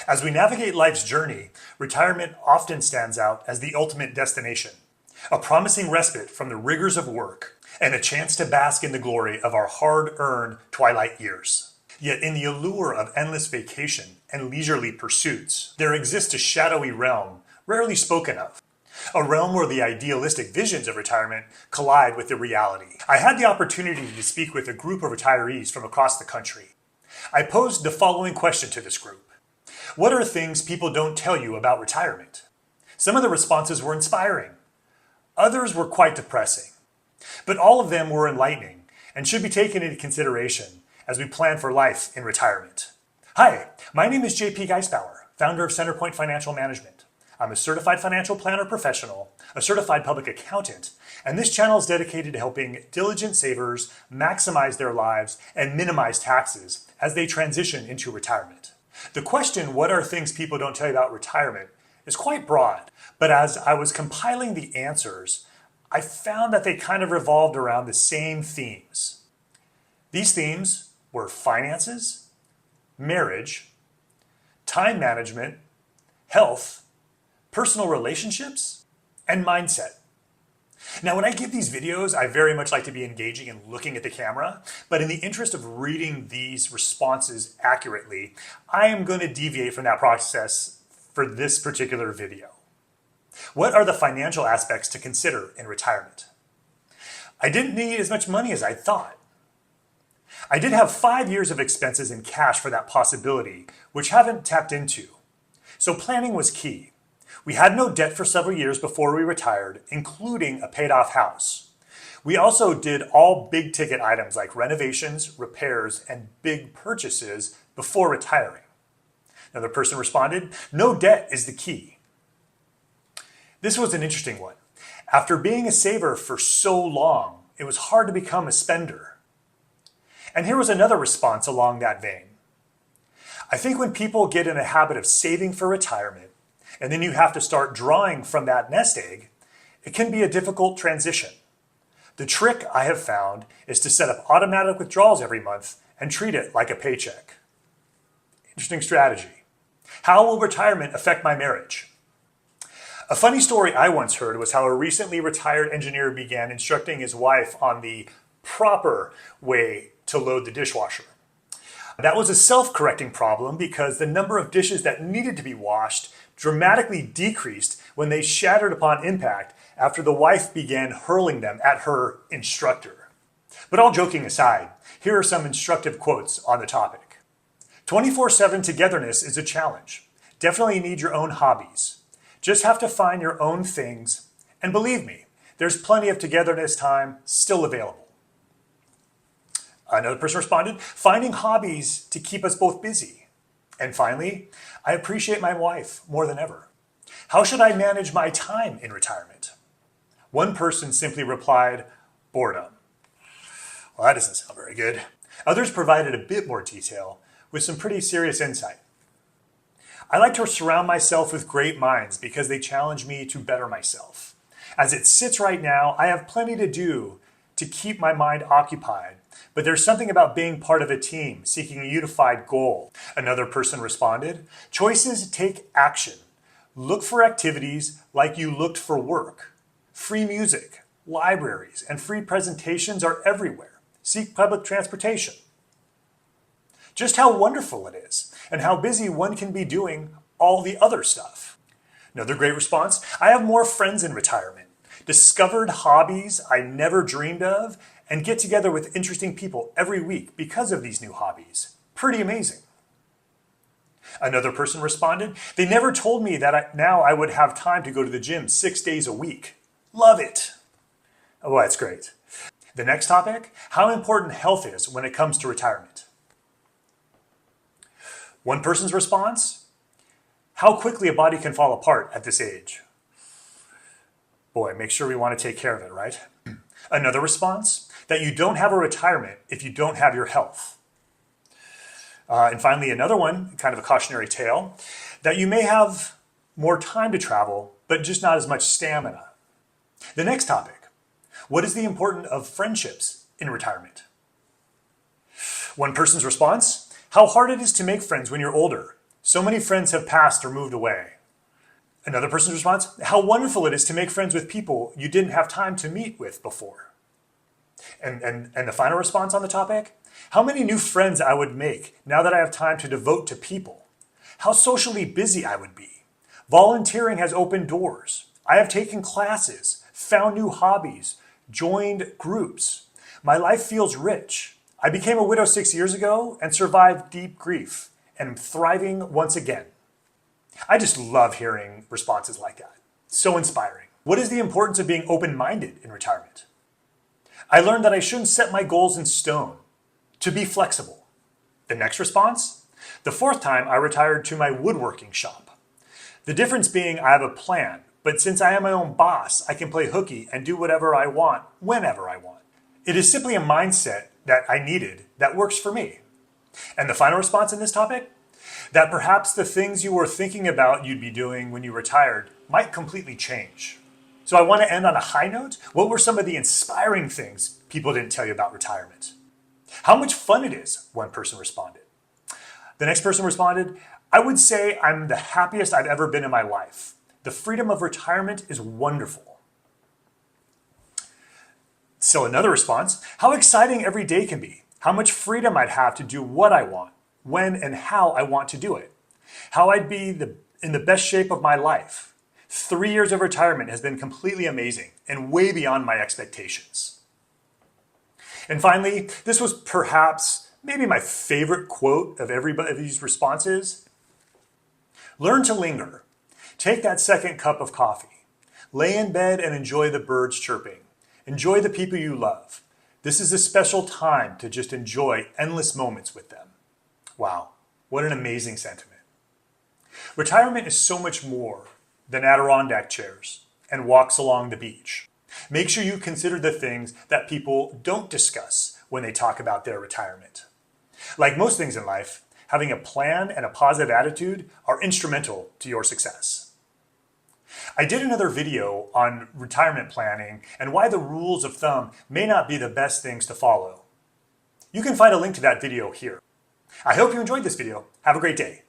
As we navigate life's journey, retirement often stands out as the ultimate destination, a promising respite from the rigors of work, and a chance to bask in the glory of our hard-earned twilight years. Yet in the allure of endless vacation and leisurely pursuits, there exists a shadowy realm rarely spoken of. A realm where the idealistic visions of retirement collide with the reality. I had the opportunity to speak with a group of retirees from across the country. I posed the following question to this group. What are things people don't tell you about retirement? Some of the responses were inspiring. Others were quite depressing. But all of them were enlightening and should be taken into consideration as we plan for life in retirement. Hi, my name is JP Geisbauer, founder of Centerpoint Financial Management. I'm a certified financial planner professional, a certified public accountant, and this channel is dedicated to helping diligent savers maximize their lives and minimize taxes as they transition into retirement. The question, what are things people don't tell you about retirement, is quite broad, but as I was compiling the answers, I found that they kind of revolved around the same themes. These themes were finances, marriage, time management, health, personal relationships, and mindset. Now, when I give these videos, I very much like to be engaging and looking at the camera, but in the interest of reading these responses accurately, I am going to deviate from that process for this particular video. What are the financial aspects to consider in retirement? I didn't need as much money as I thought. I did have 5 years of expenses in cash for that possibility, which I haven't tapped into. So planning was key. We had no debt for several years before we retired, including a paid-off house. We also did all big ticket items like renovations, repairs, and big purchases before retiring. Another person responded, no debt is the key. This was an interesting one. After being a saver for so long, it was hard to become a spender. And here was another response along that vein. I think when people get in a habit of saving for retirement, and then you have to start drawing from that nest egg, it can be a difficult transition. The trick I have found is to set up automatic withdrawals every month and treat it like a paycheck. Interesting strategy. How will retirement affect my marriage? A funny story I once heard was how a recently retired engineer began instructing his wife on the proper way to load the dishwasher. That was a self-correcting problem because the number of dishes that needed to be washed dramatically decreased when they shattered upon impact after the wife began hurling them at her instructor. But all joking aside, here are some instructive quotes on the topic. 24/7 togetherness is a challenge. Definitely need your own hobbies. Just have to find your own things, and believe me, there's plenty of togetherness time still available. Another person responded, finding hobbies to keep us both busy. And finally, I appreciate my wife more than ever. How should I manage my time in retirement? One person simply replied, boredom. Well, that doesn't sound very good. Others provided a bit more detail with some pretty serious insight. I like to surround myself with great minds because they challenge me to better myself. As it sits right now, I have plenty to do to keep my mind occupied, but there's something about being part of a team, seeking a unified goal. Another person responded, choices take action. Look for activities like you looked for work. Free music, libraries, and free presentations are everywhere. Seek public transportation. Just how wonderful it is, and how busy one can be doing all the other stuff. Another great response, I have more friends in retirement. Discovered hobbies I never dreamed of, and get together with interesting people every week because of these new hobbies. Pretty amazing. Another person responded, they never told me that now I would have time to go to the gym 6 days a week. Love it. Oh, that's great. The next topic, how important health is when it comes to retirement. One person's response, how quickly a body can fall apart at this age. Boy, make sure we want to take care of it, right? Another response, that you don't have a retirement if you don't have your health. And finally, another one, kind of a cautionary tale, that you may have more time to travel, but just not as much stamina. The next topic, what is the importance of friendships in retirement? One person's response, how hard it is to make friends when you're older. So many friends have passed or moved away. Another person's response, how wonderful it is to make friends with people you didn't have time to meet with before. And the final response on the topic, how many new friends I would make now that I have time to devote to people. How socially busy I would be. Volunteering has opened doors. I have taken classes, found new hobbies, joined groups. My life feels rich. I became a widow 6 years ago and survived deep grief and am thriving once again. I just love hearing responses like that. So inspiring. What is the importance of being open-minded in retirement? I learned that I shouldn't set my goals in stone, to be flexible. The next response? The fourth time I retired to my woodworking shop. The difference being I have a plan, but since I am my own boss, I can play hooky and do whatever I want, whenever I want. It is simply a mindset that I needed that works for me. And the final response in this topic? That perhaps the things you were thinking about you'd be doing when you retired might completely change. So I want to end on a high note. What were some of the inspiring things people didn't tell you about retirement? How much fun it is, one person responded. The next person responded, I would say I'm the happiest I've ever been in my life. The freedom of retirement is wonderful. So another response, how exciting every day can be. How much freedom I'd have to do what I want, when and how I want to do it. How I'd be in the best shape of my life. 3 years of retirement has been completely amazing and way beyond my expectations. And finally, this was perhaps maybe my favorite quote of everybody's responses. Learn to linger. Take that second cup of coffee. Lay in bed and enjoy the birds chirping. Enjoy the people you love. This is a special time to just enjoy endless moments with them. Wow, what an amazing sentiment. Retirement is so much more than Adirondack chairs and walks along the beach. Make sure you consider the things that people don't discuss when they talk about their retirement. Like most things in life, having a plan and a positive attitude are instrumental to your success. I did another video on retirement planning and why the rules of thumb may not be the best things to follow. You can find a link to that video here. I hope you enjoyed this video. Have a great day.